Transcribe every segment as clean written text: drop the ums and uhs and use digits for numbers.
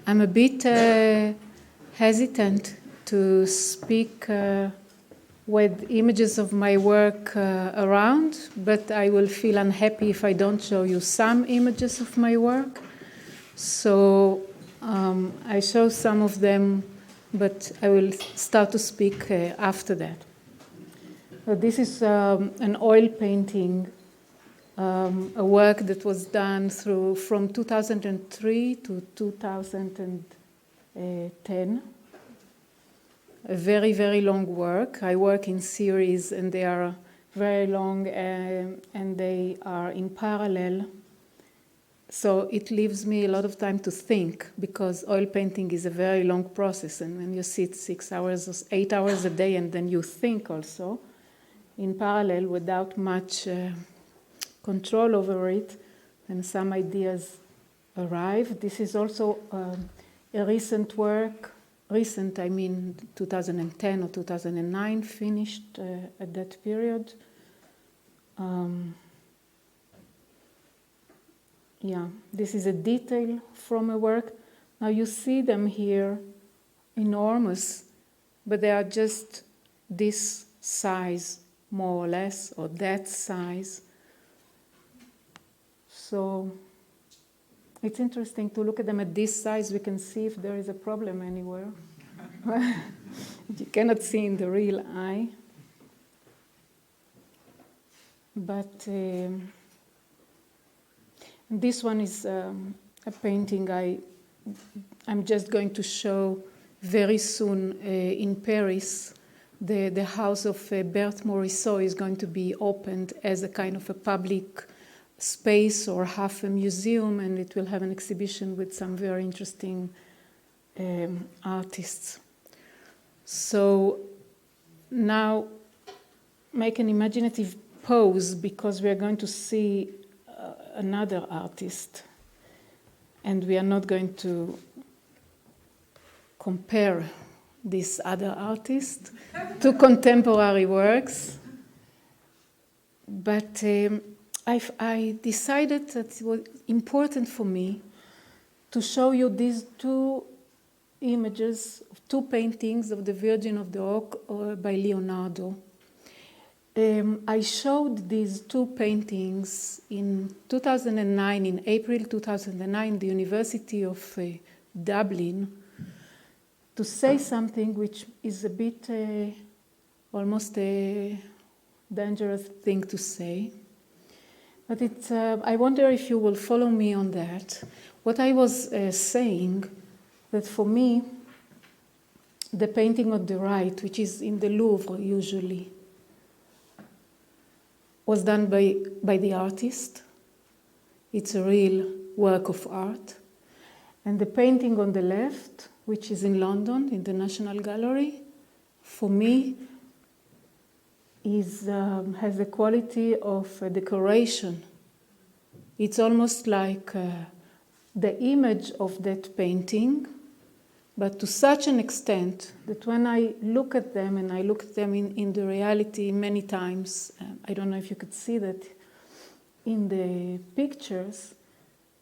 I'm a bit hesitant to speak with images of my work around, but I will feel unhappy if I don't show you some images of my work. So I show some of them, but I will start to speak after that. So this is an oil painting, a work that was done from 2003 to 2010. A very, very long work. I work in series, and they are very long, and they are in parallel. So it leaves me a lot of time to think, because oil painting is a very long process, and when you sit 6 hours or 8 hours a day, and then you think also in parallel without much control over it, and some ideas arrive. This is also a recent work. Recent, I mean 2010 or 2009, finished at that period. Yeah, this is a detail from a work. Now you see them here, enormous, but they are just this size, more or less, or that size. So it's interesting to look at them at this size. We can see if there is a problem anywhere. You cannot see in the real eye. But this one is a painting I'm just going to show very soon in Paris. The house of Berthe Morisot is going to be opened as a kind of a public space or half a museum, and it will have an exhibition with some very interesting artists. So now make an imaginative pause, because we are going to see another artist, and we are not going to compare this other artist to contemporary works, but I decided that it was important for me to show you these two images, two paintings of the Virgin of the Oak by Leonardo. I showed these two paintings in 2009, in April 2009, the University of Dublin, to say something which is a bit almost a dangerous thing to say. But I wonder if you will follow me on that. What I was saying, that for me, the painting on the right, which is in the Louvre usually, was done by the artist. It's a real work of art. And the painting on the left, which is in London, in the National Gallery, for me, has the quality of a decoration. It's almost like the image of that painting, but to such an extent that when I look at them, and I look at them in the reality many times, I don't know if you could see that in the pictures,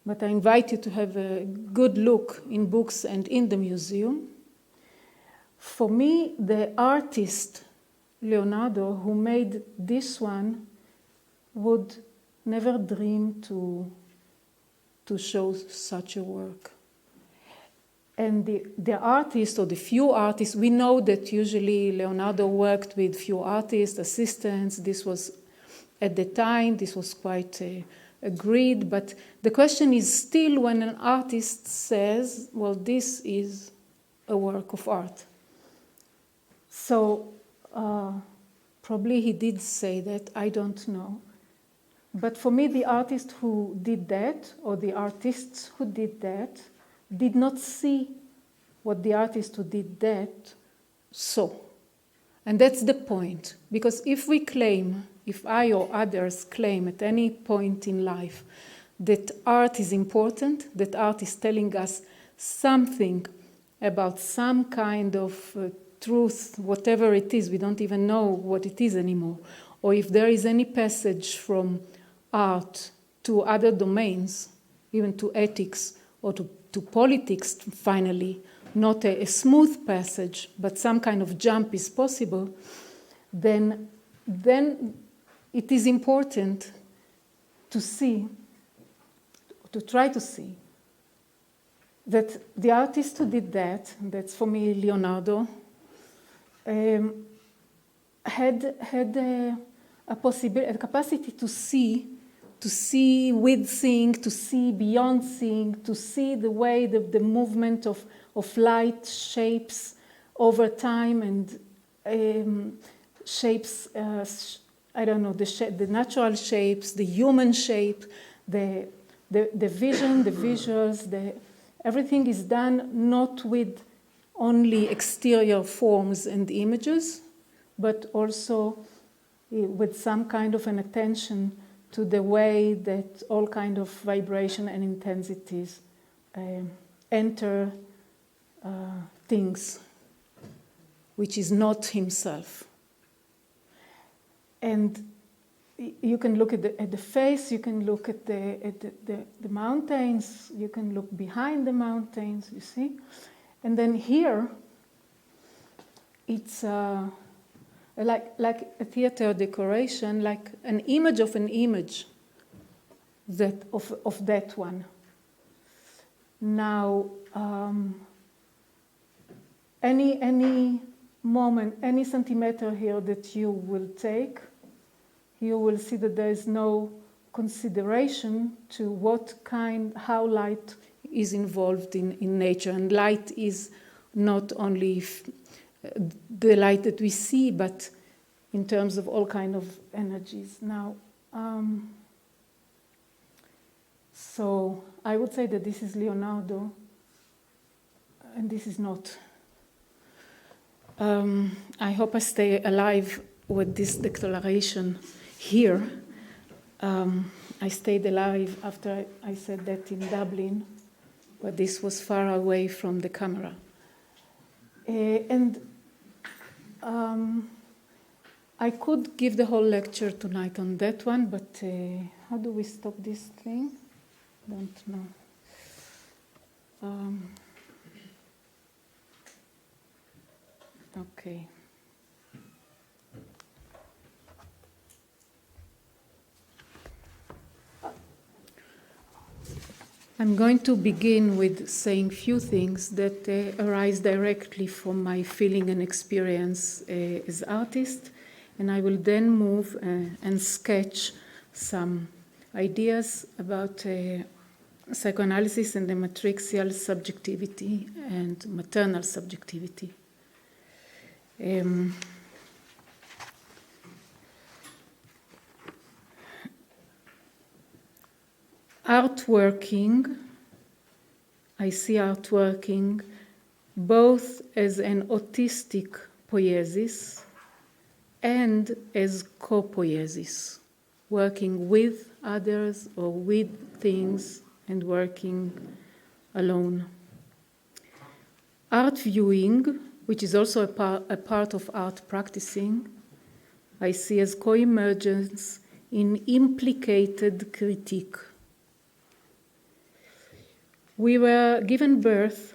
but I invite you to have a good look in books and in the museum. For me, the artist Leonardo, who made this one, would never dream to show such a work. And the artist, or the few artists, we know that usually Leonardo worked with few artists, assistants. This was, at the time, this was quite agreed. But the question is still, when an artist says, well, this is a work of art. So probably he did say that, I don't know. But for me, the artist who did that, or the artists who did that, did not see what the artist who did that saw. And that's the point. Because if we claim, if I or others claim at any point in life that art is important, that art is telling us something about some kind of truth, whatever it is, we don't even know what it is anymore, or if there is any passage from art to other domains, even to ethics or to to politics finally, not a smooth passage, but some kind of jump is possible, then it is important to see, to try to see, that the artist who did that, that's for me Leonardo, had a capacity to see with seeing, to see beyond seeing, to see the way the movement of light shapes over time and shapes, I don't know, the natural shapes, the human shape, the vision, the visuals, everything is done not with only exterior forms and images, but also with some kind of an attention to the way that all kind of vibration and intensities enter things, which is not himself. And you can look at the face, you can look at the mountains, you can look behind the mountains, you see? And then here, it's like a theater decoration, like an image of an image of that one. Now, any moment, any centimeter here that you will take, you will see that there is no consideration to how light is involved in nature. And light is not only the light that we see, but in terms of all kind of energies. Now, so I would say that this is Leonardo, and this is not. I hope I stay alive with this declaration here. I stayed alive after I said that in Dublin, but this was far away from the camera. I could give the whole lecture tonight on that one, but how do we stop this thing? Don't know. Okay. I'm going to begin with saying few things that arise directly from my feeling and experience as artist, and I will then move and sketch some ideas about psychoanalysis and the matrixial subjectivity and maternal subjectivity. Artworking, I see artworking both as an autistic poiesis and as co-poiesis, working with others or with things and working alone. Art viewing, which is also a part of art practicing, I see as co-emergence in implicated critique. We were birthed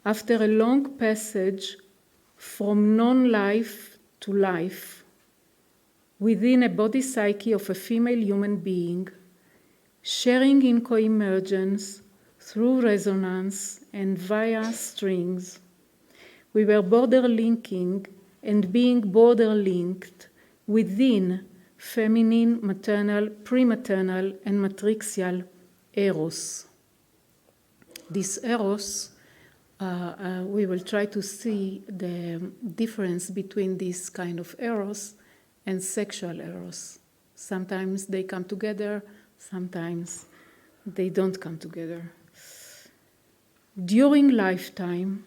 after a long passage from non-life to life within a body psyche of a female human being, sharing in co-emergence through resonance and via strings. We were border linking and being border linked within feminine, maternal, prematernal, and matrixial eros. This eros, we will try to see the difference between this kind of eros and sexual eros. Sometimes they come together, sometimes they don't come together. During lifetime,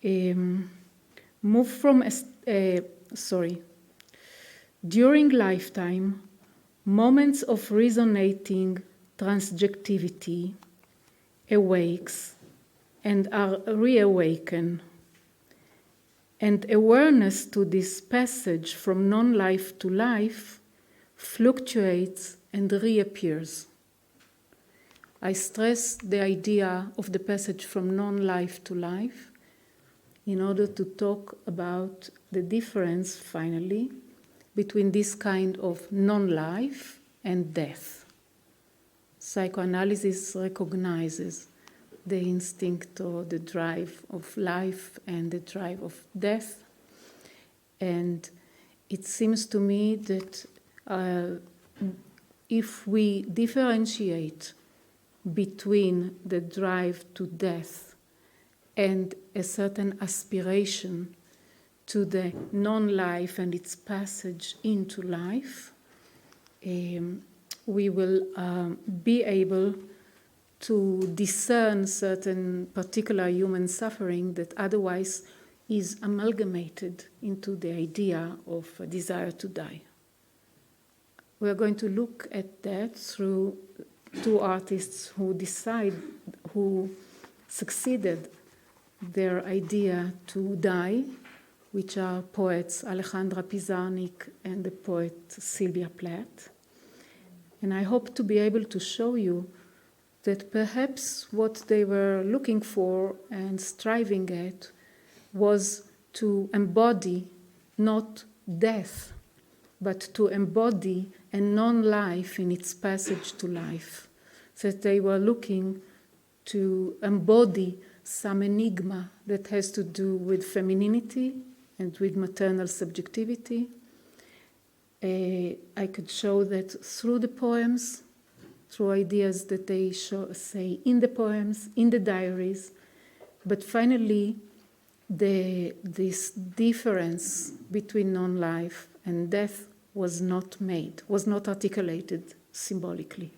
during lifetime, moments of resonating transjectivity awakes and are reawakened. And awareness to this passage from non-life to life fluctuates and reappears. I stress the idea of the passage from non-life to life in order to talk about the difference, finally, between this kind of non-life and death. Psychoanalysis recognizes the instinct or the drive of life and the drive of death. And it seems to me that if we differentiate between the drive to death and a certain aspiration to the non-life and its passage into life, we will be able to discern certain particular human suffering that otherwise is amalgamated into the idea of a desire to die. We are going to look at that through two artists who succeeded their idea to die, which are poets Alejandra Pizarnik and the poet Sylvia Plath. And I hope to be able to show you that perhaps what they were looking for and striving at was to embody not death, but to embody a non-life in its passage to life. That they were looking to embody some enigma that has to do with femininity and with maternal subjectivity. I could show that through the poems, through ideas that they say in the poems, in the diaries, but finally this difference between non-life and death was not made, was not articulated symbolically.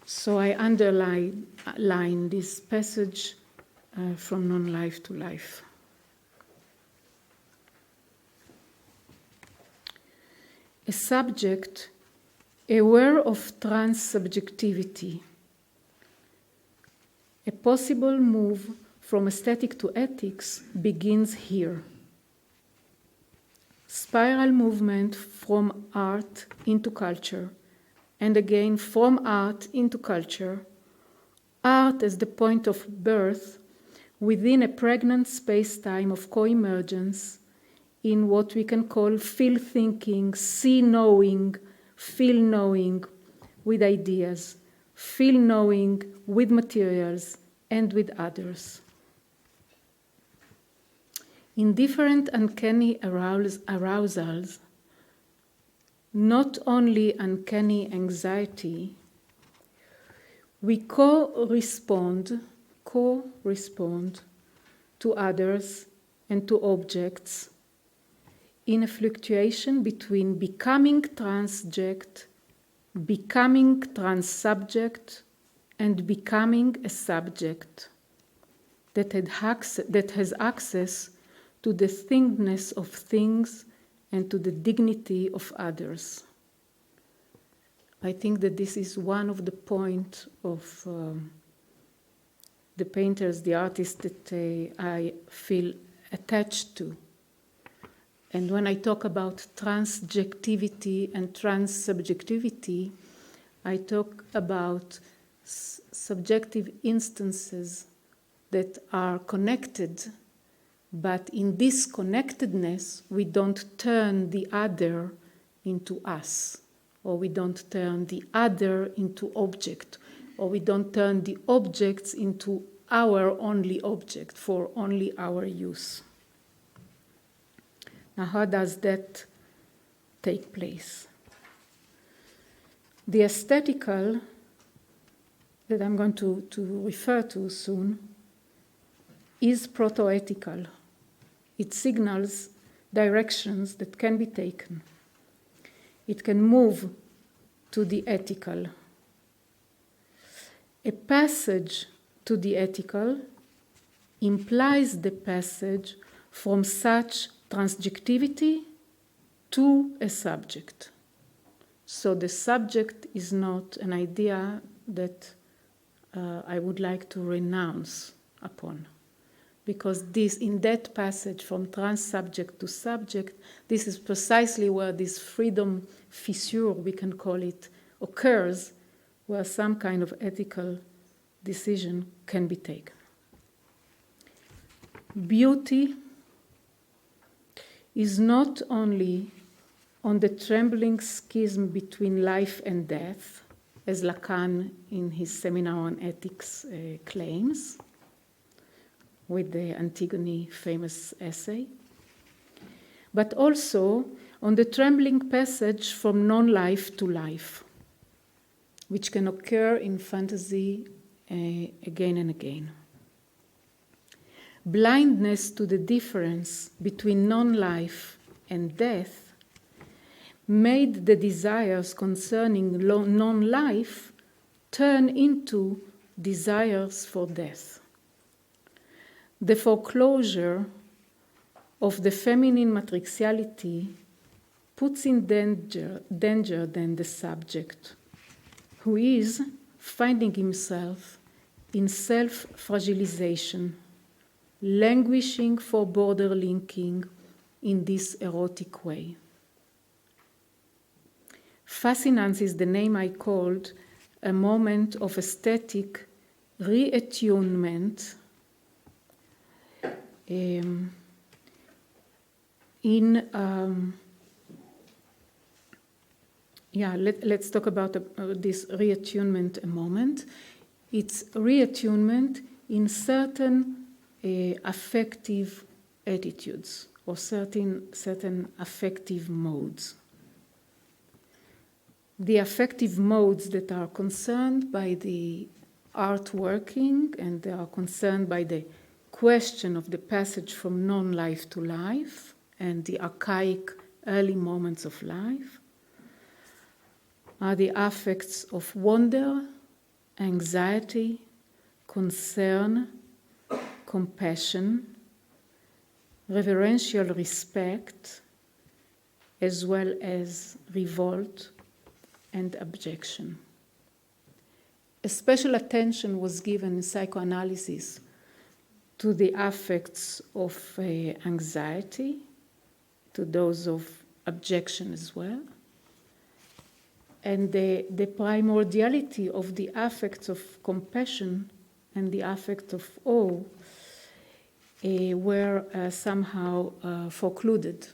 So I underline this passage from non-life to life. A subject aware of trans-subjectivity, a possible move from aesthetic to ethics begins here. Spiral movement from art into culture, and again from art into culture, art as the point of birth within a pregnant space-time of co-emergence in what we can call feel thinking, see knowing, feel knowing with ideas, feel knowing with materials and with others. In different uncanny arousals, not only uncanny anxiety, we co-respond to others and to objects in a fluctuation between becoming transject, becoming transsubject, and becoming a subject that has access to the thingness of things and to the dignity of others. I think that this is one of the points of the painters, the artists that I feel attached to. And when I talk about transjectivity and transsubjectivity, I talk about subjective instances that are connected, but in this connectedness, we don't turn the other into us, or we don't turn the other into object, or we don't turn the objects into our only object for only our use. Now, how does that take place? The aesthetical that I'm going to refer to soon is proto-ethical. It signals directions that can be taken. It can move to the ethical. A passage to the ethical implies the passage from such transjectivity to a subject. So the subject is not an idea that I would like to renounce upon, because this, in that passage from trans-subject to subject, this is precisely where this freedom fissure, we can call it, occurs where some kind of ethical decision can be taken. Beauty is not only on the trembling schism between life and death, as Lacan in his seminar on ethics claims, with the Antigone famous essay, but also on the trembling passage from non-life to life, which can occur in fantasy again and again. Blindness to the difference between non-life and death made the desires concerning non-life turn into desires for death. The foreclosure of the feminine matrixiality puts in danger then the subject, who is finding himself in self-fragilization, languishing for border linking in this erotic way. Fascinance is the name I called a moment of aesthetic reattunement let's talk about this reattunement a moment. It's reattunement in certain affective attitudes or certain affective modes. The affective modes that are concerned by the art working and they are concerned by the question of the passage from non-life to life and the archaic early moments of life are the affects of wonder, anxiety, concern, compassion, reverential respect, as well as revolt and abjection. A special attention was given in psychoanalysis to the affects of anxiety, to those of abjection as well, and the primordiality of the affects of compassion and the affect of awe were somehow forecluded.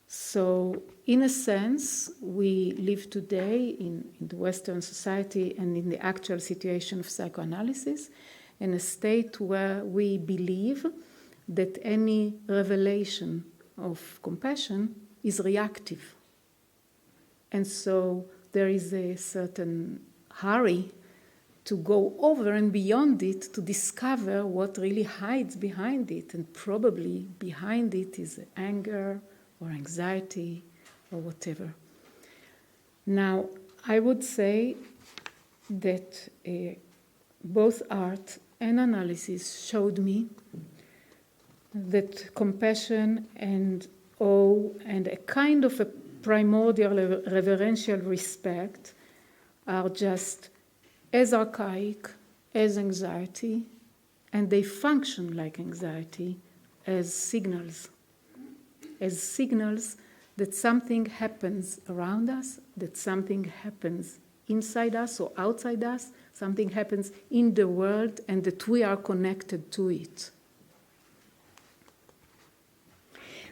So, in a sense, we live today in the Western society and in the actual situation of psychoanalysis in a state where we believe that any revelation of compassion is reactive. And so there is a certain hurry to go over and beyond it to discover what really hides behind it. And probably behind it is anger or anxiety or whatever. Now, I would say that both art and analysis showed me that compassion and awe and a kind of a primordial reverential respect are just as archaic as anxiety, and they function like anxiety as signals that something happens around us, that something happens inside us or outside us, something happens in the world, and that we are connected to it.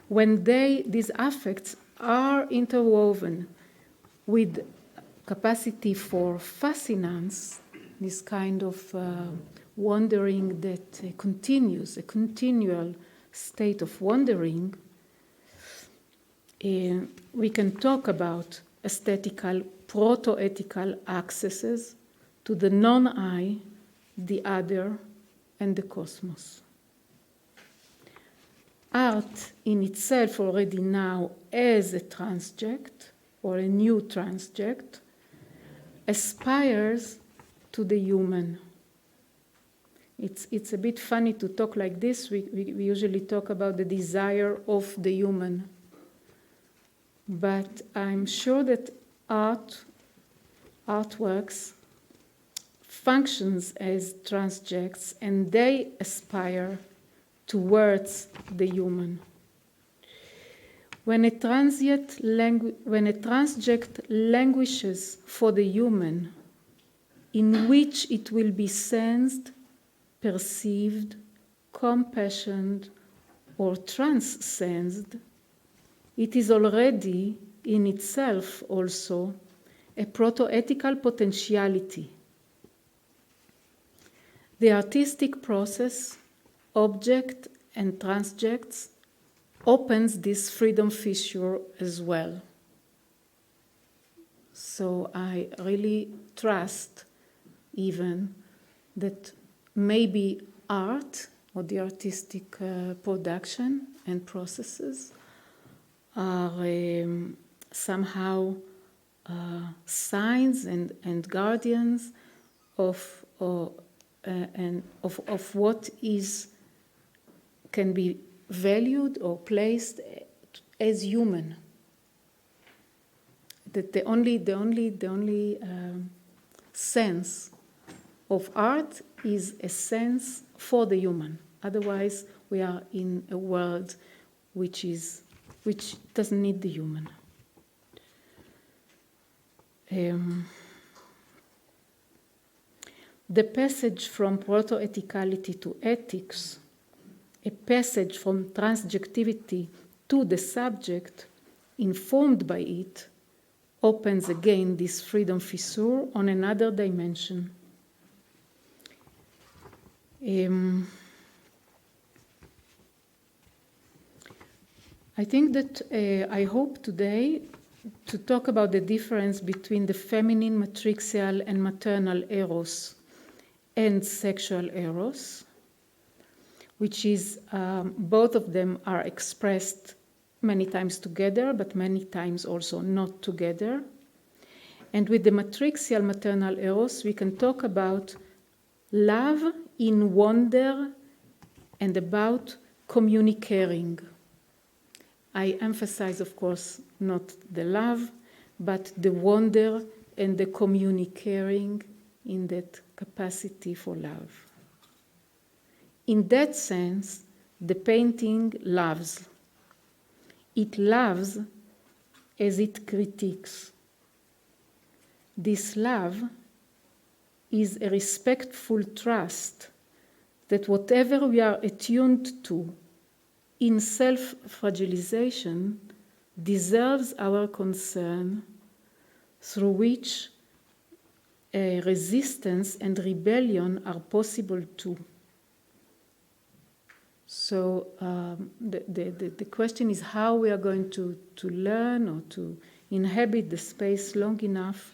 When these affects are interwoven with capacity for fascinance, this kind of wandering that continues, a continual state of wandering, we can talk about aesthetical, proto-ethical accesses to the non-I, the other, and the cosmos. Art in itself already now as a transject or a new transject aspires to the human. It's a bit funny to talk like this. We usually talk about the desire of the human. But I'm sure that artworks functions as transjects and they aspire towards the human. When a transject languishes for the human, in which it will be sensed, perceived, compassioned, or transcensed, it is already in itself also a proto-ethical potentiality. The artistic process, object and transjects, opens this freedom fissure as well. So I really trust even that maybe art or the artistic production and processes are somehow signs and guardians of what can be valued or placed as human. That the only sense of art is a sense for the human. Otherwise, we are in a world which doesn't need the human. The passage from proto-ethicality to ethics, a passage from transjectivity to the subject, informed by it, opens again this freedom fissure on another dimension. I think that I hope today to talk about the difference between the feminine matrixial and maternal eros and sexual eros, which is both of them are expressed many times together, but many times also not together. And with the matrixial maternal eros, we can talk about love in wonder and about communicating. I emphasize, of course, not the love, but the wonder and the communicating in that capacity for love. In that sense, the painting loves. It loves as it critiques. This love is a respectful trust that whatever we are attuned to in self-fragilization deserves our concern, through which resistance and rebellion are possible too. So the question is how we are going to learn or to inhabit the space long enough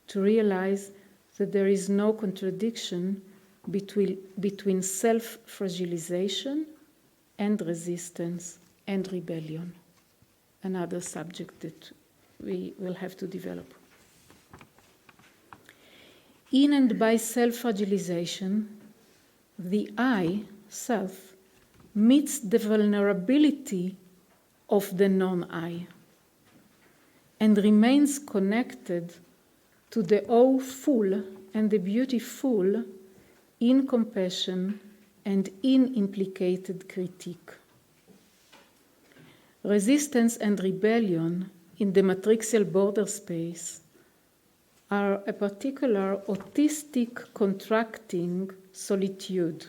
to realize that there is no contradiction between self-fragilization and resistance and rebellion, another subject that we will have to develop. In and by self-fragilization, the I, self, meets the vulnerability of the non-I and remains connected to the awful and the beautiful in compassion and in implicated critique. Resistance and rebellion in the matrixial border space are a particular autistic contracting solitude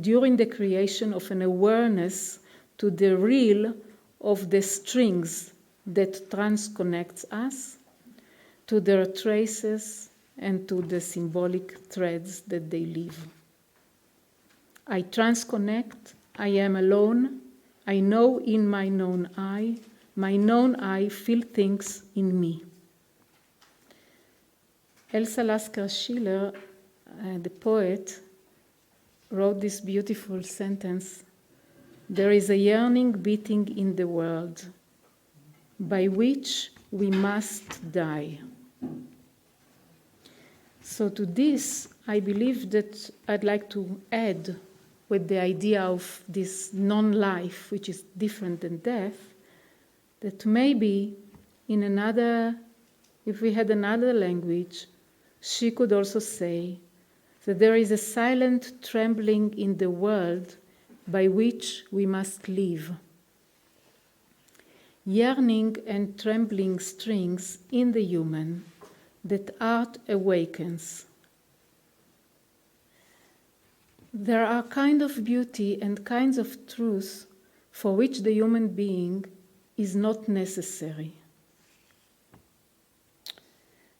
during the creation of an awareness to the real of the strings that transconnects us, to their traces and to the symbolic threads that they leave. I transconnect, I am alone, I know in my known I feel things in me. Elsa Lasker Schiller, the poet, wrote this beautiful sentence: "There is a yearning beating in the world, by which we must die." So to this, I believe that I'd like to add, with the idea of this non-life, which is different than death, that maybe in another, if we had another language, she could also say that there is a silent trembling in the world by which we must live. yearning and trembling strings in the human that art awakens. There are kinds of beauty and kinds of truth for which the human being is not necessary.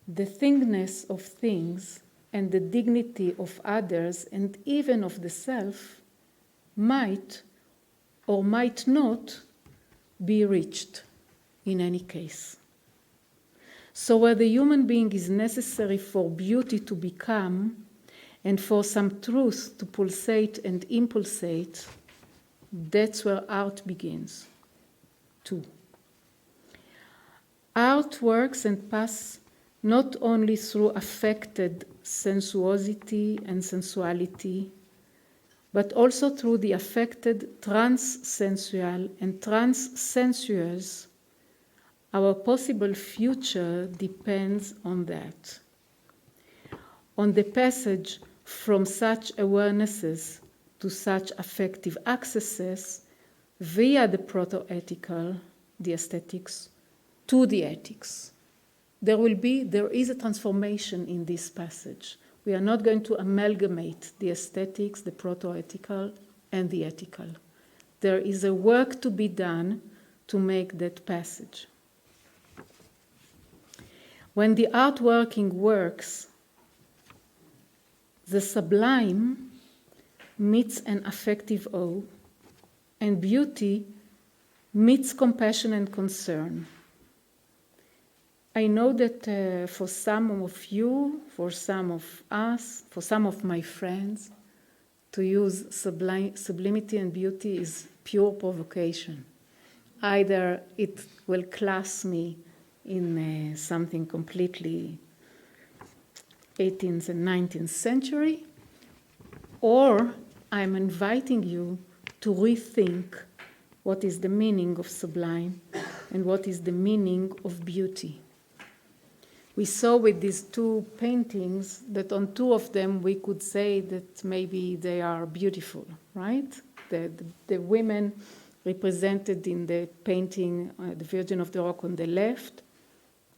The thingness of things and the dignity of others and even of the self might or might not be reached in any case. So where the human being is necessary for beauty to become and for some truth to pulsate and impulsate, that's where art begins, too. Art works and passes not only through affected sensuosity and sensuality, but also through the affected trans-sensual and trans-sensuous. Our possible future depends on that, on the passage from such awarenesses to such affective accesses via the proto-ethical, the aesthetics, to the ethics. There is a transformation in this passage. We are not going to amalgamate the aesthetics, the proto-ethical, and the ethical. There is a work to be done to make that passage. When the art-working works, the sublime meets an affective awe, and beauty meets compassion and concern. I know that for some of you, for some of us, for some of my friends, to use sublimity and beauty is pure provocation. Either it will class me in something completely 18th and 19th century, or I'm inviting you to rethink what is the meaning of sublime and what is the meaning of beauty. We saw with these two paintings that on two of them we could say that maybe they are beautiful, right? The women represented in the painting, the Virgin of the Rock on the left,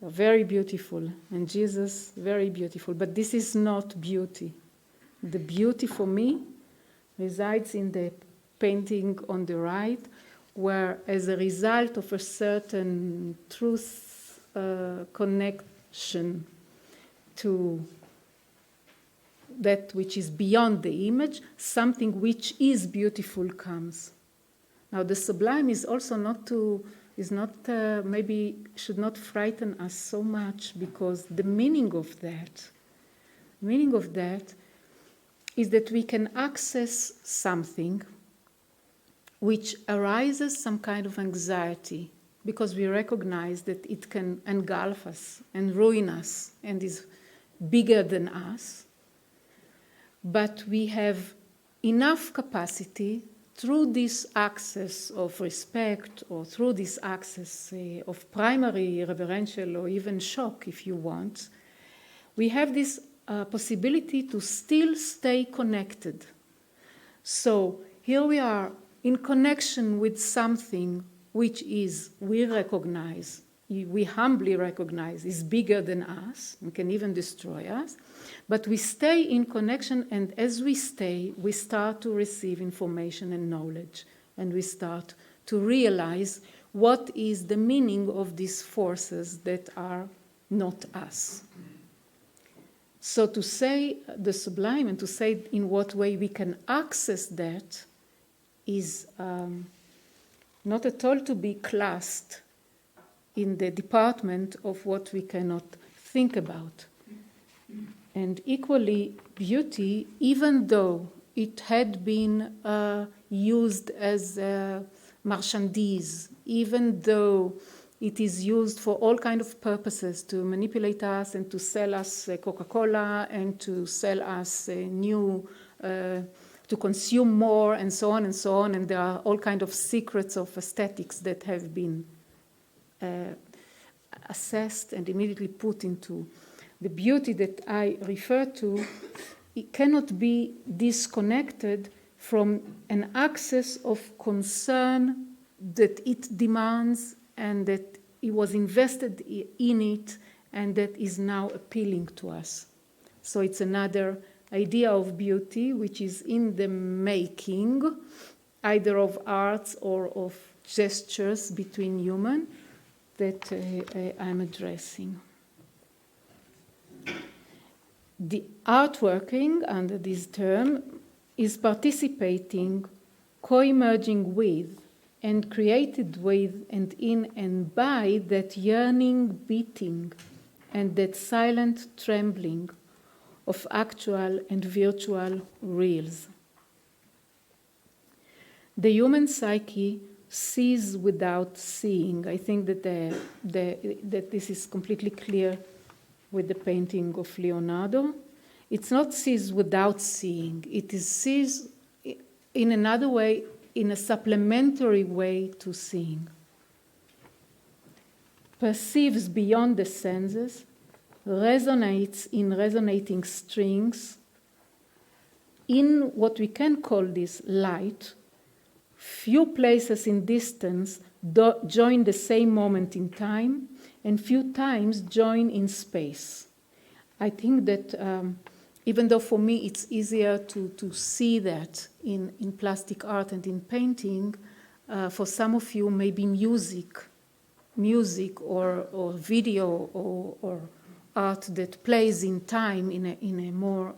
are very beautiful, and Jesus, very beautiful. But this is not beauty. The beauty for me resides in the painting on the right, where as a result of a certain truth connection to that which is beyond the image, something which is beautiful comes. Now the sublime is also maybe should not frighten us so much, because the meaning of that is that we can access something which arises some kind of anxiety, because we recognize that it can engulf us and ruin us and is bigger than us. But we have enough capacity through this access of respect, or through this access of primary reverential or even shock, if you want, we have this possibility to still stay connected. So here we are in connection with something which is, we humbly recognize, is bigger than us and can even destroy us. But we stay in connection, and as we stay, we start to receive information and knowledge, and we start to realize what is the meaning of these forces that are not us. So to say the sublime and to say in what way we can access that is not at all to be classed in the department of what we cannot think about. And equally, beauty, even though it had been used as a marchandise, even though it is used for all kinds of purposes, to manipulate us and to sell us Coca-Cola and to sell us to consume more, and so on and so on, and there are all kinds of secrets of aesthetics that have been assessed and immediately put into the beauty that I refer to. It cannot be disconnected from an access of concern that it demands and that he was invested in it, and that is now appealing to us. So it's another idea of beauty which is in the making, either of arts or of gestures between human, that I'm addressing. The artworking, under this term, is participating, co-emerging with, and created with and in and by that yearning beating and that silent trembling of actual and virtual reals. The human psyche sees without seeing. I think that that this is completely clear with the painting of Leonardo. It's not sees without seeing. It is sees in another way, in a supplementary way to seeing. Perceives beyond the senses, resonates in resonating strings, in what we can call this light. Few places in distance join the same moment in time, and few times join in space. I think that even though for me it's easier to see that in plastic art and in painting, for some of you maybe music or video or art that plays in time in a more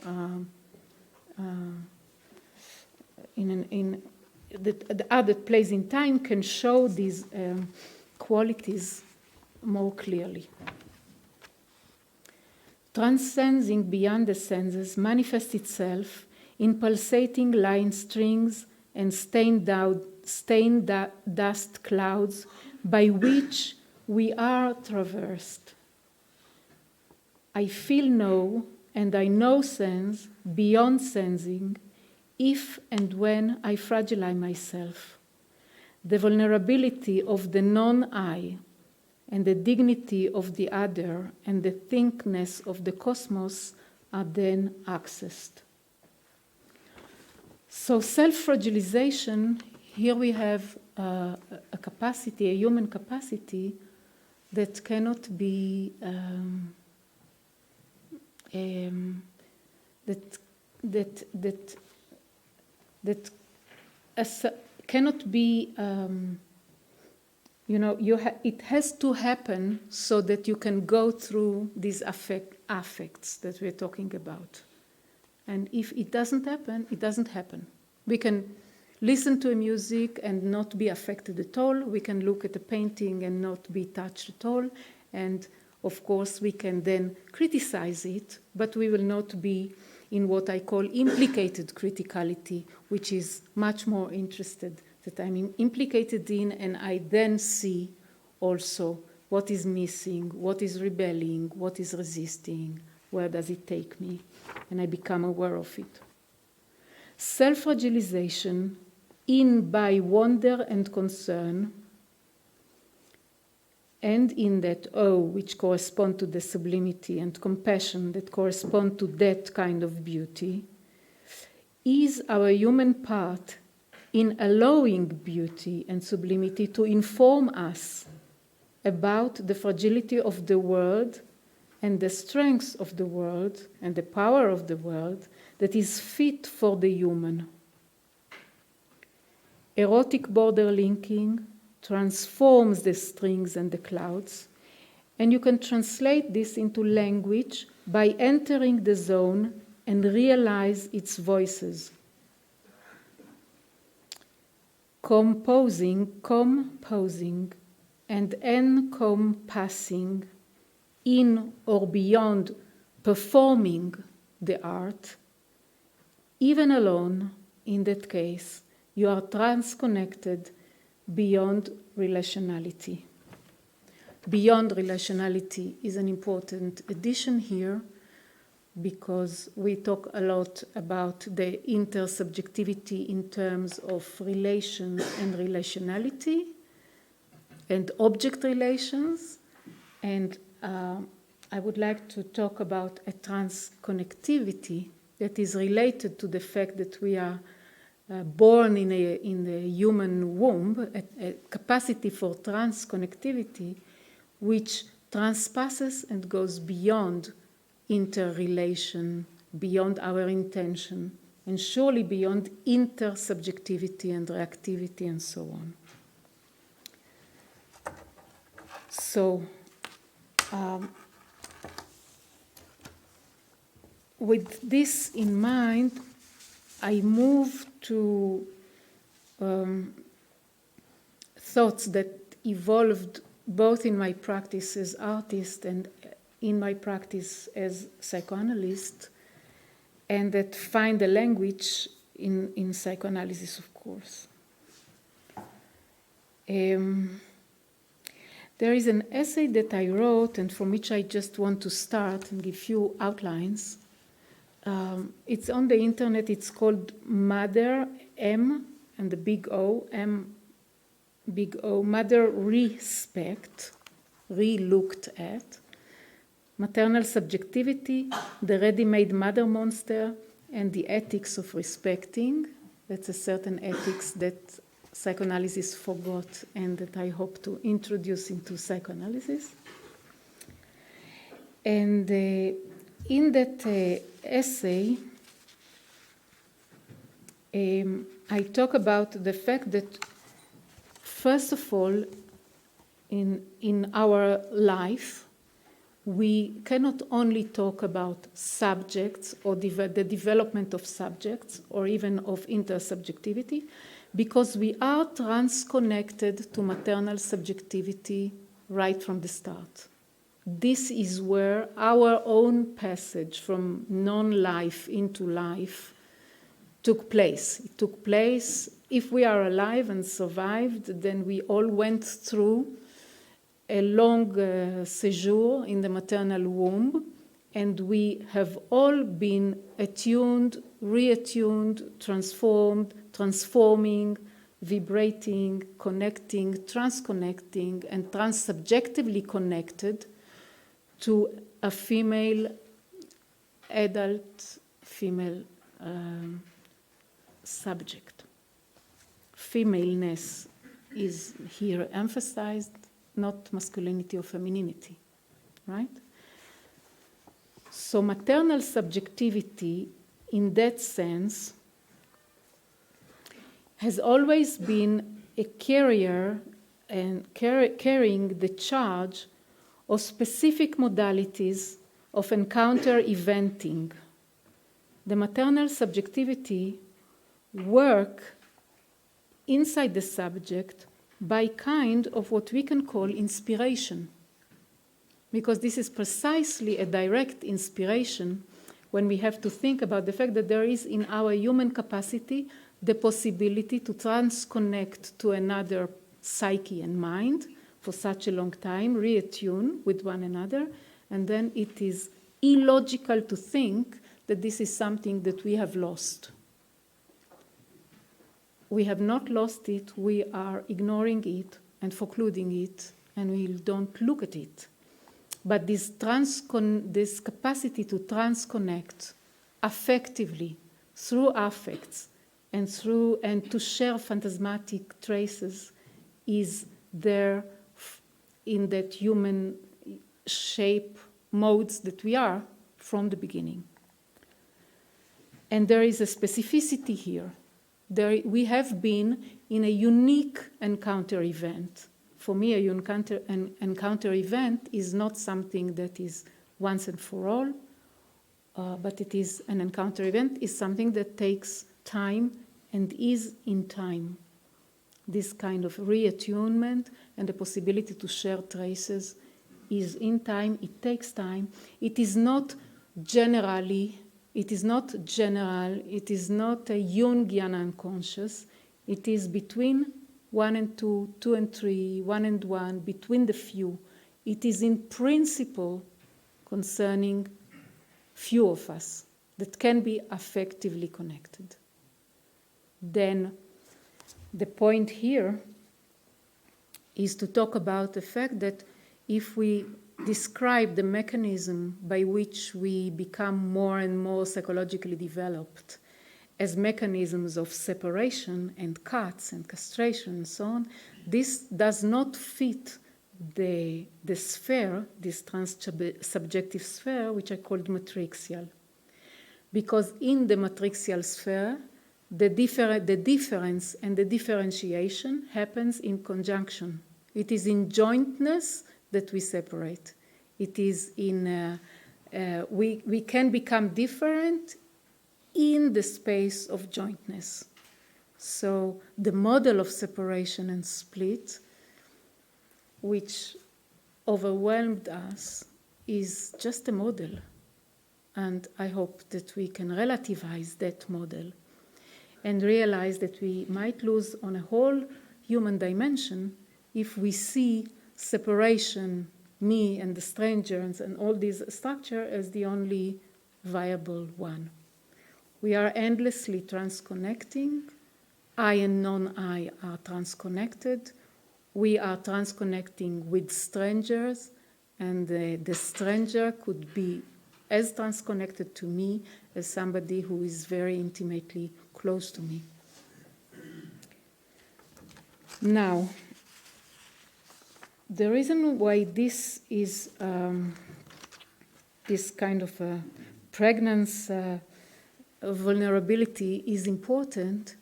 the art that plays in time can show these qualities more clearly. Transcending beyond the senses manifests itself in pulsating line strings and stained dust clouds by which we are traversed. I feel know and I know sense beyond sensing if and when I fragilize myself. The vulnerability of the non-I and the dignity of the other and the thinkness of the cosmos are then accessed. So self-fragilization, here we have a capacity, a human capacity that cannot be cannot be it has to happen so that you can go through these affects that we're talking about. And if it doesn't happen, it doesn't happen. We can listen to a music and not be affected at all. We can look at a painting and not be touched at all. And of course, we can then criticize it, but we will not be in what I call implicated criticality, which is much more interested, that I'm implicated in, and I then see also what is missing, what is rebelling, what is resisting, where does it take me, and I become aware of it. Self-fragilization in by wonder and concern, and in that which correspond to the sublimity, and compassion that correspond to that kind of beauty, is our human part in allowing beauty and sublimity to inform us about the fragility of the world and the strength of the world and the power of the world that is fit for the human. Erotic border linking transforms the strings and the clouds, and you can translate this into language by entering the zone and realize its voices. Composing, and encompassing in or beyond performing the art, even alone, in that case, you are transconnected beyond relationality. Beyond relationality is an important addition here, because we talk a lot about the intersubjectivity in terms of relations and relationality and object relations. And I would like to talk about a transconnectivity that is related to the fact that we are born in the human womb, a capacity for transconnectivity, which transpasses and goes beyond interrelation, beyond our intention, and surely beyond intersubjectivity and reactivity and so on. So, with this in mind, I move to thoughts that evolved both in my practice as artist and in my practice as psychoanalyst, and that find a language in psychoanalysis, of course. There is an essay that I wrote and from which I just want to start and give you outlines. It's on the internet. It's called Mother, M and the big O, M, big O, Mother Respect, re-looked at, Maternal Subjectivity, the Ready-Made Mother Monster, and the Ethics of Respecting. That's a certain ethics that psychoanalysis forgot and that I hope to introduce into psychoanalysis. And in that essay, I talk about the fact that, first of all, in our life, we cannot only talk about subjects or the development of subjects or even of intersubjectivity, because we are transconnected to maternal subjectivity right from the start. This is where our own passage from non-life into life took place. It took place, if we are alive and survived, then we all went through a long séjour in the maternal womb, and we have all been attuned, reattuned, transformed, transforming, vibrating, connecting, transconnecting, and transsubjectively connected to a female, adult female subject. Femaleness is here emphasized, not masculinity or femininity, right? So maternal subjectivity, in that sense, has always been a carrier and carrying the charge of specific modalities of encounter eventing. The maternal subjectivity work inside the subject by kind of what we can call inspiration, because this is precisely a direct inspiration when we have to think about the fact that there is in our human capacity the possibility to transconnect to another psyche and mind for such a long time, reattune with one another, and then it is illogical to think that this is something that we have lost. We have not lost it, we are ignoring it and forcluding it, and we don't look at it. But this capacity to transconnect affectively through affects and to share phantasmatic traces is there in that human shape modes that we are from the beginning. And there is a specificity here. We have been in a unique encounter event. For me, an encounter event is not something that is once and for all, but it is an encounter event is something that takes time and is in time. This kind of reattunement and the possibility to share traces is in time, it takes time. It is not general, it is not a Jungian unconscious. It is between 1 and 2, 2 and 3, 1 and 1, between the few. It is in principle concerning few of us that can be affectively connected. Then the point here is to talk about the fact that if we describe the mechanism by which we become more and more psychologically developed as mechanisms of separation and cuts and castration and so on, this does not fit the sphere, this trans-subjective sphere, which I called matrixial. Because in the matrixial sphere, the difference and the differentiation happens in conjunction. It is in jointness that we separate. It is in, we can become different in the space of jointness. So the model of separation and split, which overwhelmed us, is just a model. And I hope that we can relativize that model and realize that we might lose on a whole human dimension if we see separation, me and the strangers and all these structures as the only viable one. We are endlessly transconnecting. I and non-I are transconnected. We are transconnecting with strangers, and the stranger could be as transconnected to me as somebody who is very intimately close to me. Now, the reason why this is this kind of a pregnancy vulnerability is important,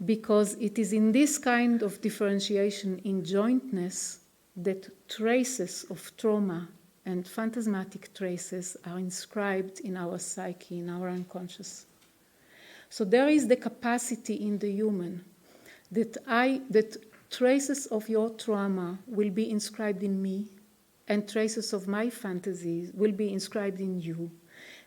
because it is in this kind of differentiation in jointness that traces of trauma and phantasmatic traces are inscribed in our psyche, in our unconscious. So there is the capacity in the human that traces of your trauma will be inscribed in me, and traces of my fantasies will be inscribed in you.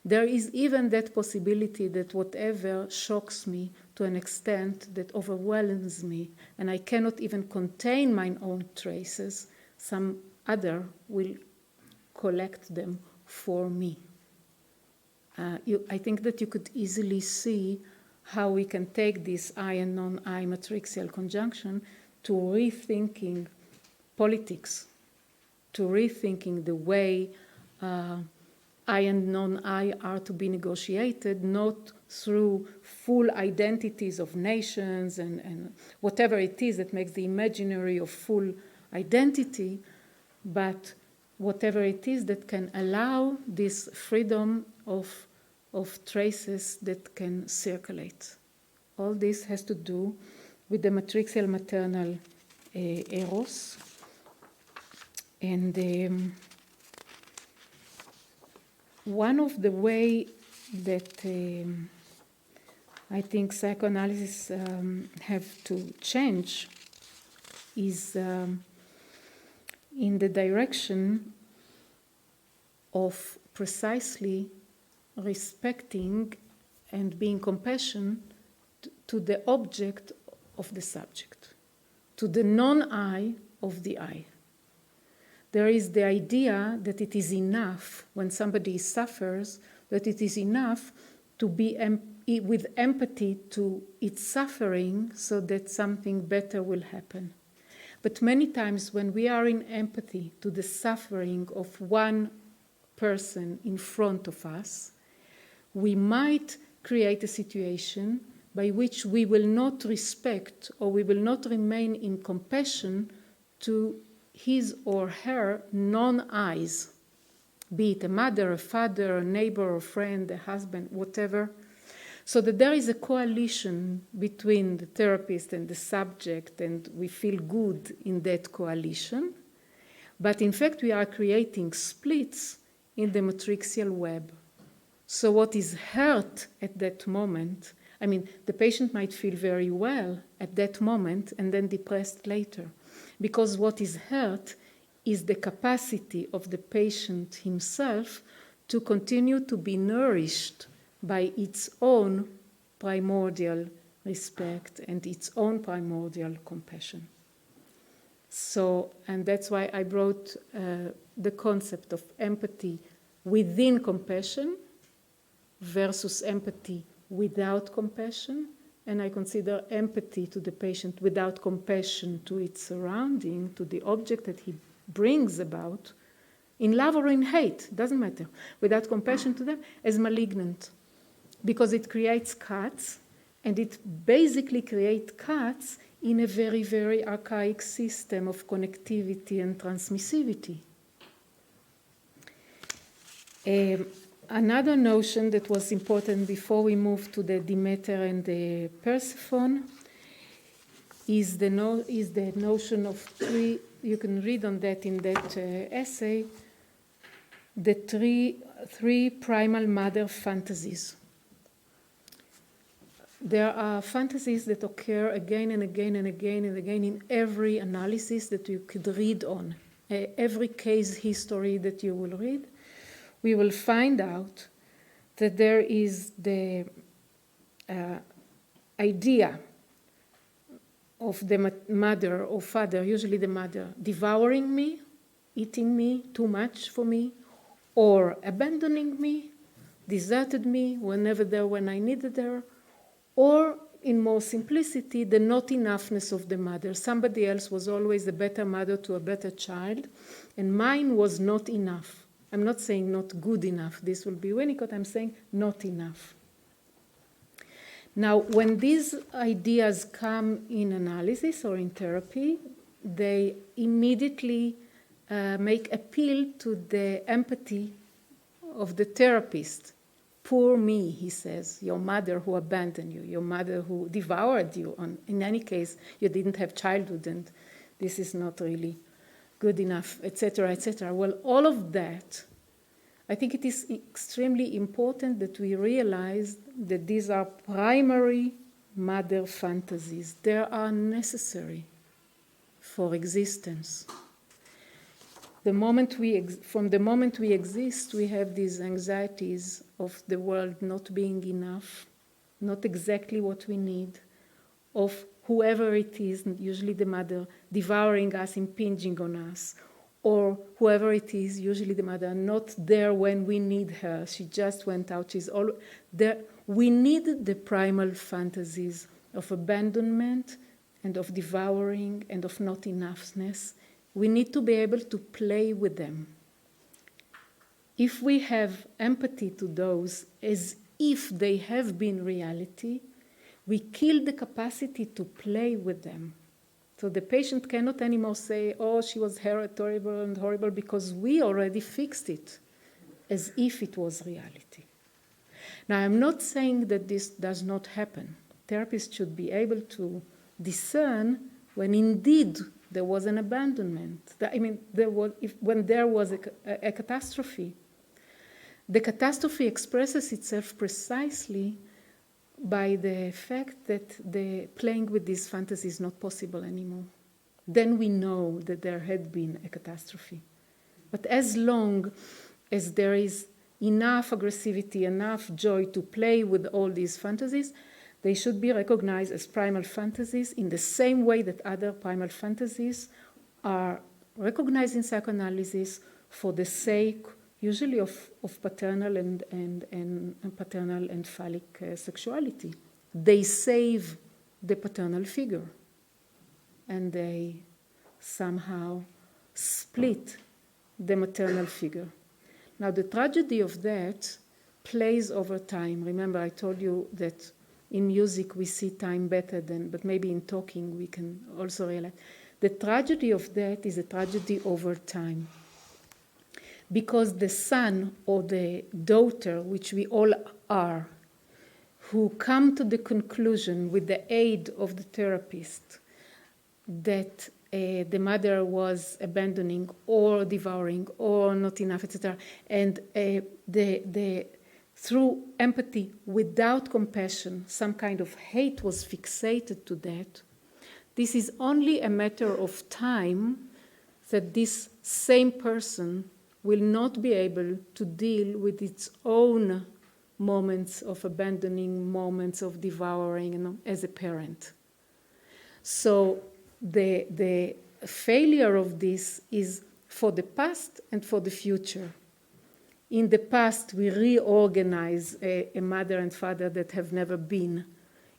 There is even that possibility that whatever shocks me to an extent that overwhelms me, and I cannot even contain my own traces, some other will collect them for me. I think that you could easily see how we can take this I and non-I matrixial conjunction to rethinking politics, to rethinking the way I and non-I are to be negotiated, not through full identities of nations and whatever it is that makes the imaginary of full identity, but whatever it is that can allow this freedom of traces that can circulate. All this has to do with the matrixial maternal eros. And one of the way that I think psychoanalysis have to change is in the direction of precisely respecting and being compassionate to the object of the subject, to the non-I of the I. There is the idea that it is enough when somebody suffers, that it is enough to be with empathy to its suffering so that something better will happen. But many times when we are in empathy to the suffering of one person in front of us, we might create a situation by which we will not respect or we will not remain in compassion to his or her non-I's, be it a mother, a father, a neighbor, a friend, a husband, whatever, so that there is a coalition between the therapist and the subject, and we feel good in that coalition. But in fact, we are creating splits in the matrixial web. So what is hurt at that moment, I mean, the patient might feel very well at that moment and then depressed later, because what is hurt is the capacity of the patient himself to continue to be nourished by its own primordial respect and its own primordial compassion. So, and that's why I brought the concept of empathy within compassion versus empathy without compassion, and I consider empathy to the patient without compassion to its surrounding, to the object that he brings about, in love or in hate, doesn't matter, without compassion to them, as malignant. because it creates cuts, and it basically creates cuts in a very, very archaic system of connectivity and transmissivity. Another notion that was important before we move to the Demeter and the Persephone is the notion of three. You can read on that in that essay. The three primal mother fantasies. There are fantasies that occur again and again and again and again in every analysis that you could read on, every case history that you will read. We will find out that there is the idea of the mother or father, usually the mother, devouring me, eating me, too much for me, or abandoning me, deserted me when I needed her, or in more simplicity, the not enoughness of the mother. Somebody else was always a better mother to a better child, and mine was not enough. I'm not saying not good enough. This will be Winnicott. I'm saying not enough. Now, when these ideas come in analysis or in therapy, they immediately make appeal to the empathy of the therapist. Poor me, he says, your mother who abandoned you, your mother who devoured you. In any case, you didn't have childhood, and this is not really good enough, etc., etc. Well, all of that, I think it is extremely important that we realize that these are primary mother fantasies. They are necessary for existence. From the moment we exist, we have these anxieties of the world not being enough, not exactly what we need, of whoever it is, usually the mother, devouring us, impinging on us, or whoever it is, usually the mother, not there when we need her. She just went out. She's all there. We need the primal fantasies of abandonment and of devouring and of not enoughness. We need to be able to play with them. If we have empathy to those as if they have been reality, we kill the capacity to play with them. So the patient cannot anymore say, oh, she was terrible and horrible, because we already fixed it as if it was reality. Now, I'm not saying that this does not happen. Therapists should be able to discern when indeed there was an abandonment. When there was a catastrophe. The catastrophe expresses itself precisely by the fact that the playing with these fantasies is not possible anymore. Then we know that there had been a catastrophe. But as long as there is enough aggressivity, enough joy to play with all these fantasies, they should be recognized as primal fantasies in the same way that other primal fantasies are recognized in psychoanalysis for the sake usually of paternal and paternal and phallic sexuality. They save the paternal figure, and they somehow split the maternal figure. Now, the tragedy of that plays over time. Remember, I told you that in music we see time better but maybe in talking we can also realize. The tragedy of that is a tragedy over time. Because the son or the daughter, which we all are, who come to the conclusion with the aid of the therapist that the mother was abandoning or devouring or not enough, etc., and through empathy without compassion, some kind of hate was fixated to that. This is only a matter of time that this same person will not be able to deal with its own moments of abandoning, moments of devouring, as a parent. So the failure of this is for the past and for the future. In the past, we reorganize a mother and father that have never been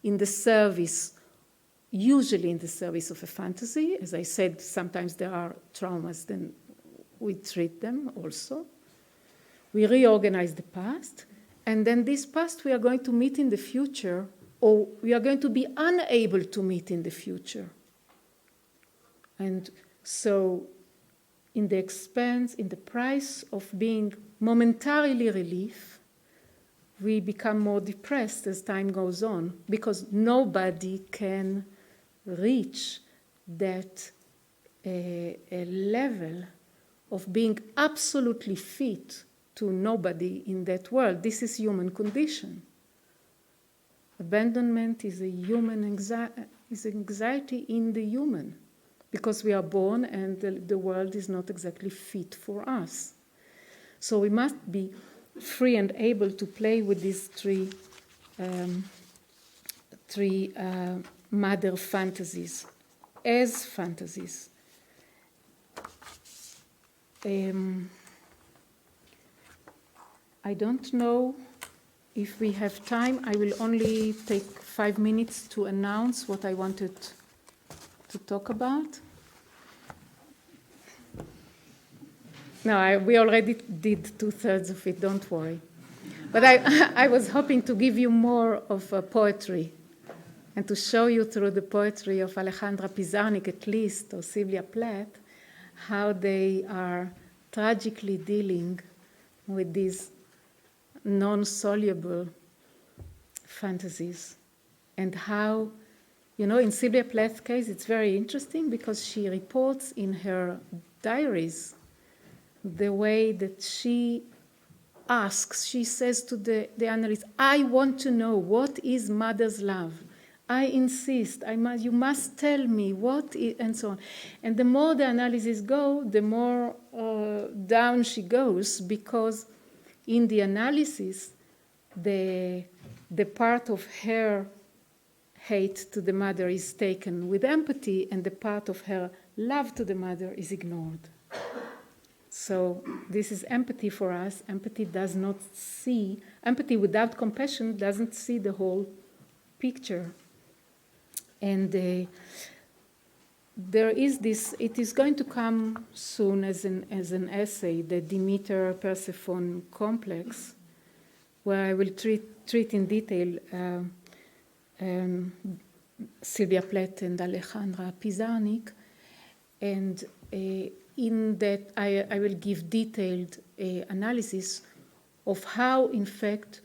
in the service, usually in the service of a fantasy. As I said, sometimes there are traumas, then we treat them also. We reorganize the past, And then this past we are going to meet in the future, or we are going to be unable to meet in the future. And so in the expense, in the price of being momentarily relief, we become more depressed as time goes on, because nobody can reach that a level of being absolutely fit to nobody in that world. This is human condition. Abandonment is a human anxiety in the human, because we are born and the world is not exactly fit for us. So we must be free and able to play with these three mother fantasies as fantasies. I don't know if we have time. I will only take 5 minutes to announce what I wanted to talk about. No, we already did 2/3 of it, don't worry. But I was hoping to give you more of poetry and to show you through the poetry of Alejandra Pizarnik, at least, or Sylvia Plath, how they are tragically dealing with these non-soluble fantasies. And how, in Sylvia Plath's case, it's very interesting because she reports in her diaries the way that she asks, she says to the analyst, I want to know what is mother's love. I insist, you must tell me what is, and so on. And the more the analysis go, the more down she goes, because in the analysis, the part of her hate to the mother is taken with empathy, and the part of her love to the mother is ignored. So this is empathy for us. Empathy without compassion doesn't see the whole picture. And there is this, it is going to come soon as an essay, the Demeter Persephone complex, where I will treat in detail Sylvia Plath and Alejandra Pizarnik. And in that, I will give detailed analysis of how, in fact,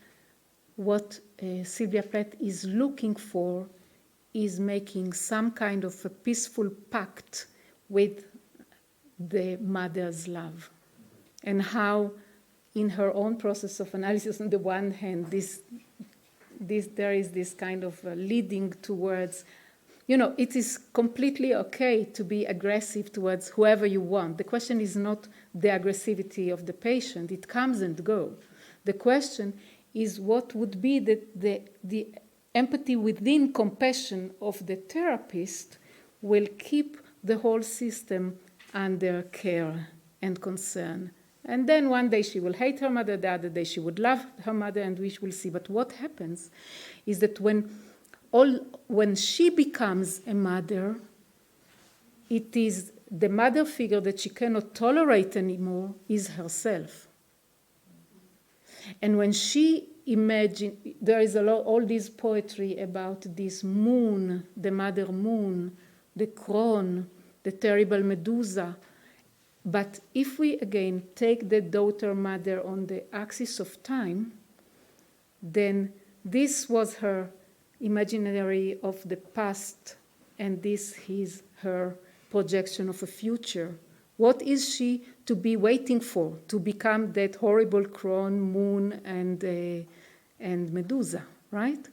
what Sylvia Plath is looking for is making some kind of a peaceful pact with the mother's love. And how, in her own process of analysis, on the one hand, there is this kind of leading towards, it is completely okay to be aggressive towards whoever you want. The question is not the aggressivity of the patient. It comes and goes. The question is what would be the empathy within compassion of the therapist will keep the whole system under care and concern. And then one day she will hate her mother, the other day she would love her mother, and we will see. But what happens is that when she becomes a mother, it is the mother figure that she cannot tolerate anymore is herself. And when she imagines, there is all this poetry about this moon, the mother moon, the crone, the terrible Medusa. But if we again take the daughter mother on the axis of time, then this was her imaginary of the past, and this is her projection of a future. What is she to be waiting for to become that horrible crone, moon, and Medusa, right?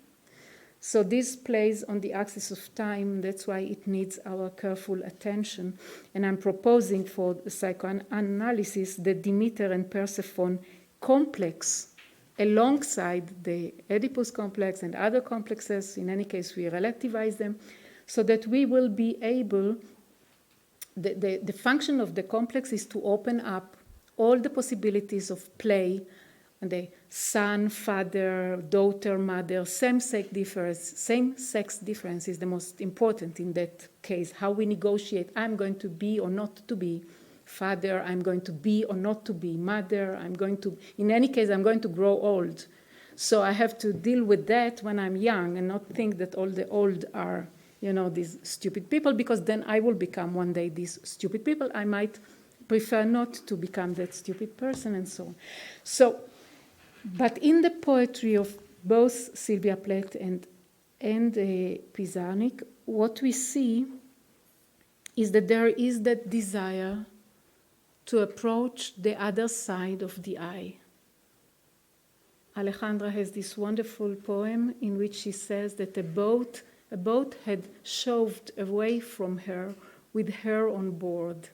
So this plays on the axis of time. That's why it needs our careful attention. And I'm proposing for the psychoanalysis the Demeter and Persephone complex alongside the Oedipus complex and other complexes. In any case, we relativize them so that we will be able, the function of the complex is to open up all the possibilities of play, and the son, father, daughter, mother, same-sex difference is the most important in that case. How we negotiate, I'm going to be or not to be father, I'm going to be or not to be mother, in any case, I'm going to grow old. So I have to deal with that when I'm young and not think that all the old are, these stupid people, because then I will become one day these stupid people. I might prefer not to become that stupid person and so on. So, but in the poetry of both Sylvia Plath and Pizarnik, what we see is that there is that desire to approach the other side of the eye. Alejandra has this wonderful poem in which she says that a boat had shoved away from her with her on board.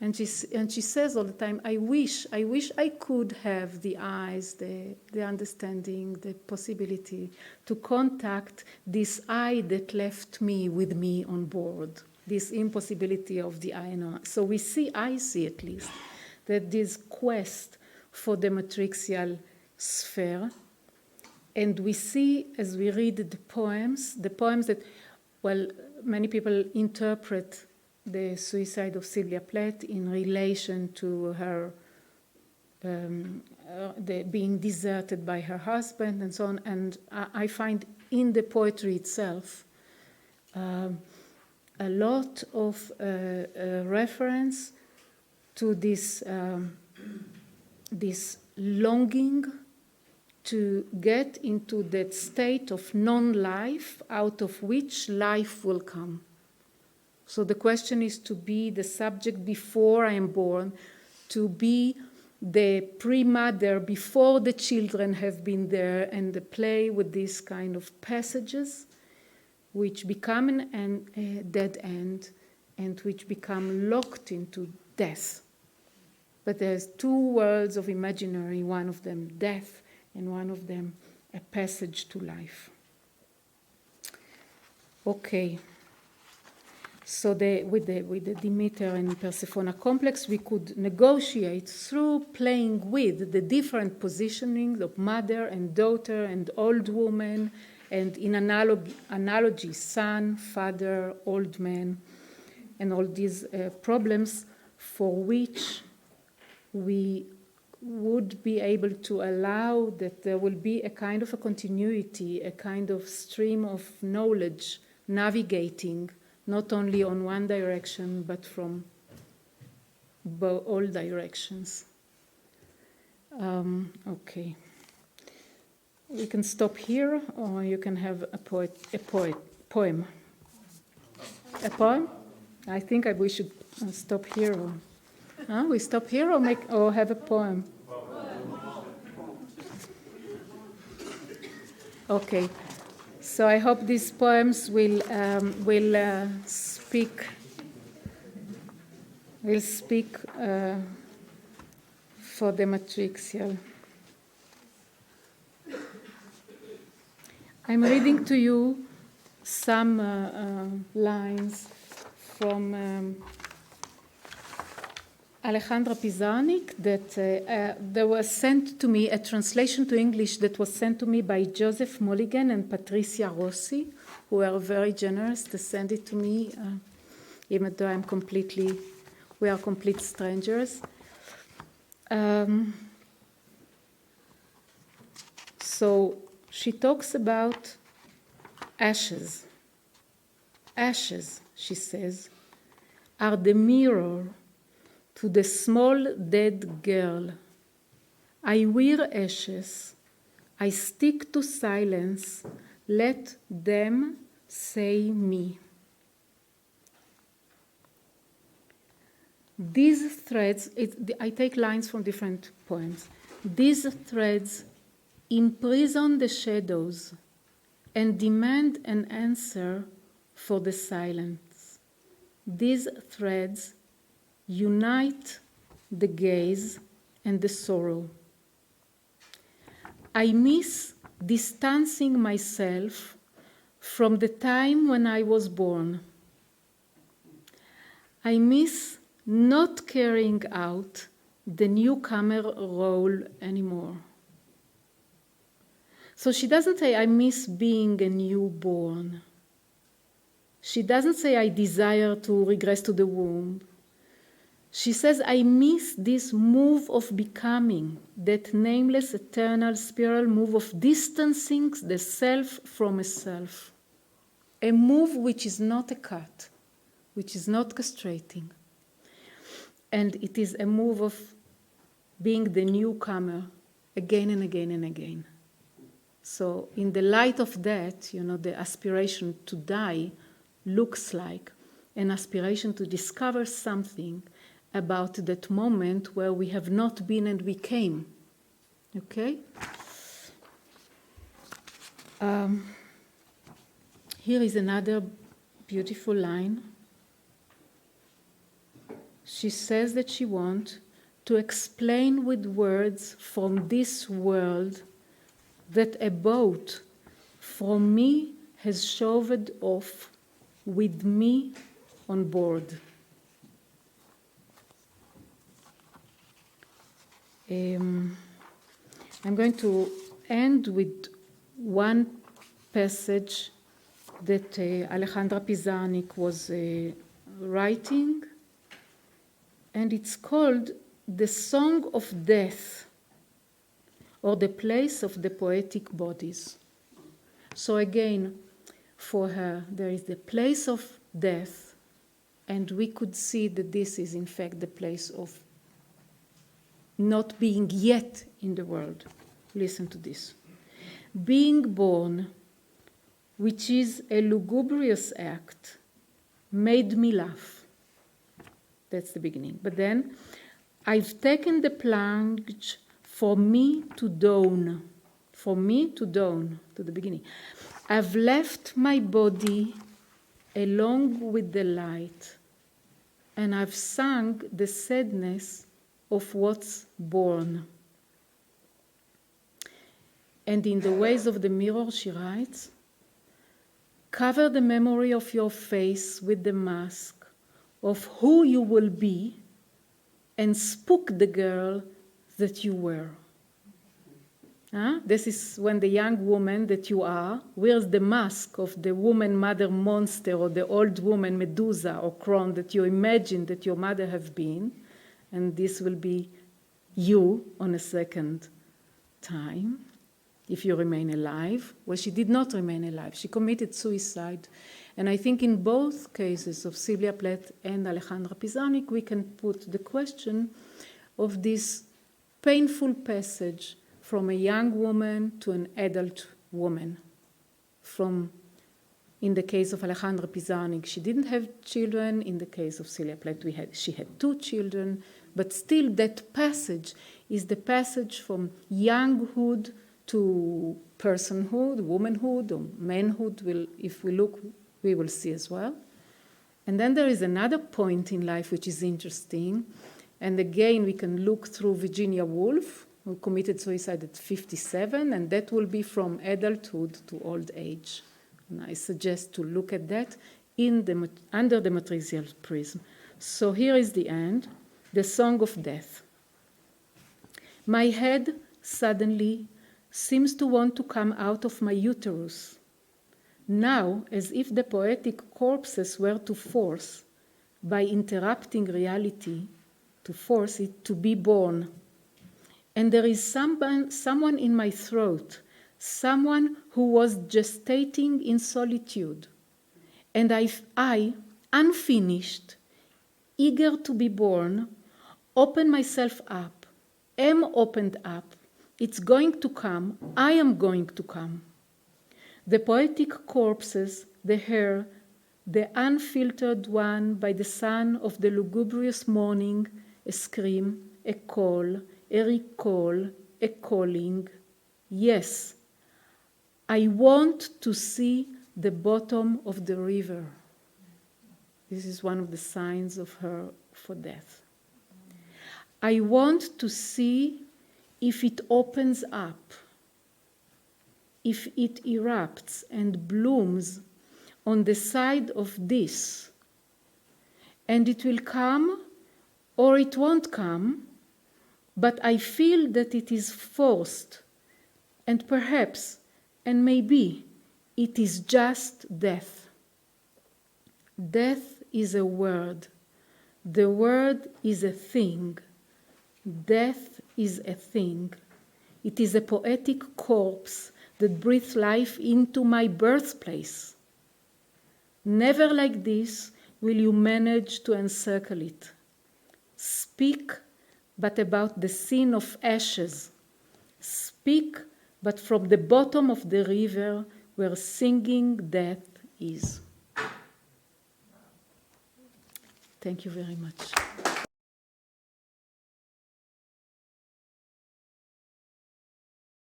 And she says all the time, I wish I could have the eyes, the understanding, the possibility to contact this eye that left me with me on board, this impossibility of the eye. So we see, I see at least, that this quest for the matrixial sphere, and we see as we read the poems that, well, many people interpret the suicide of Sylvia Plath in relation to her being deserted by her husband and so on. And I find in the poetry itself a lot of reference to this longing to get into that state of non-life out of which life will come. So the question is to be the subject before I am born, to be the pre-mother before the children have been there, and the play with these kind of passages which become a dead end and which become locked into death. But there's two worlds of imaginary, one of them death and one of them a passage to life. Okay. So with the Demeter and Persephone complex, we could negotiate through playing with the different positionings of mother and daughter and old woman, and in analogy, son, father, old man, and all these problems for which we would be able to allow that there will be a kind of a continuity, a kind of stream of knowledge navigating not only on one direction, but from all directions. Okay. We can stop here, or you can have a poem. A poem? I think we should stop here. We stop here or have a poem? Okay. So I hope these poems will speak for the matrixial. I'm reading to you some lines from Alejandra Pizarnik that there was sent to me, a translation to English that was sent to me by Joseph Mulligan and Patricia Rossi, who were very generous to send it to me, even though we are complete strangers. So she talks about ashes. Ashes, she says, are the mirror to the small dead girl. I wear ashes. I stick to silence. Let them say me. These threads, I take lines from different poems. These threads imprison the shadows and demand an answer for the silence. These threads unite the gaze and the sorrow. I miss distancing myself from the time when I was born. I miss not carrying out the newcomer role anymore. So she doesn't say, I miss being a newborn. She doesn't say, I desire to regress to the womb. She says, I miss this move of becoming, that nameless, eternal, spiral move of distancing the self from a self. A move which is not a cut, which is not castrating. And it is a move of being the newcomer again and again and again. So in the light of that, the aspiration to die looks like an aspiration to discover something about that moment where we have not been and we came. Okay? Here is another beautiful line. She says that she wants to explain with words from this world that a boat from me has shoved off with me on board. I'm going to end with one passage that Alejandra Pizarnik was writing, and it's called The Song of Death, or The Place of the Poetic Bodies. So again, for her, there is the place of death, and we could see that this is in fact the place of not being yet in the world. Listen to this. Being born, which is a lugubrious act, made me laugh. That's the beginning. But then, I've taken the plunge for me to dawn. For me to dawn, to the beginning. I've left my body along with the light, and I've sung the sadness of what's born. And in The Ways of the Mirror, she writes, cover the memory of your face with the mask of who you will be and spook the girl that you were. This is when the young woman that you are wears the mask of the woman mother monster or the old woman Medusa or crone that you imagine that your mother have been, and this will be you on a second time if you remain alive. Well, she did not remain alive. She committed suicide. And I think in both cases of Sylvia Plath and Alejandra Pizarnik, we can put the question of this painful passage from a young woman to an adult woman. In the case of Alejandra Pizarnik, she didn't have children. In the case of Sylvia Plath, she had 2 children. But still, that passage is the passage from younghood to personhood, womanhood, or manhood. If we look, we will see as well. And then there is another point in life which is interesting. And again, we can look through Virginia Woolf, who committed suicide at 57, and that will be from adulthood to old age. And I suggest to look at that under the matrixial prism. So here is the end, the Song of Death. My head suddenly seems to want to come out of my uterus, now as if the poetic corpses were to force, by interrupting reality, to force it to be born. And there is someone in my throat, someone who was gestating in solitude. And I, unfinished, eager to be born, open myself up, am opened up. It's going to come. I am going to come. The poetic corpses, the hair, the unfiltered one by the sun of the lugubrious morning, a scream, a call, a recall, a calling. Yes, I want to see the bottom of the river. This is one of the signs of her for death. I want to see if it opens up, if it erupts and blooms on the side of this, and it will come or it won't come, but I feel that it is forced, and perhaps, and maybe, it is just death. Death is a word, The world is a thing. Death is a thing. It is a poetic corpse that breathes life into my birthplace. Never like this will you manage to encircle it. Speak, but about the scene of ashes. Speak, but from the bottom of the river where singing death is. Thank you very much.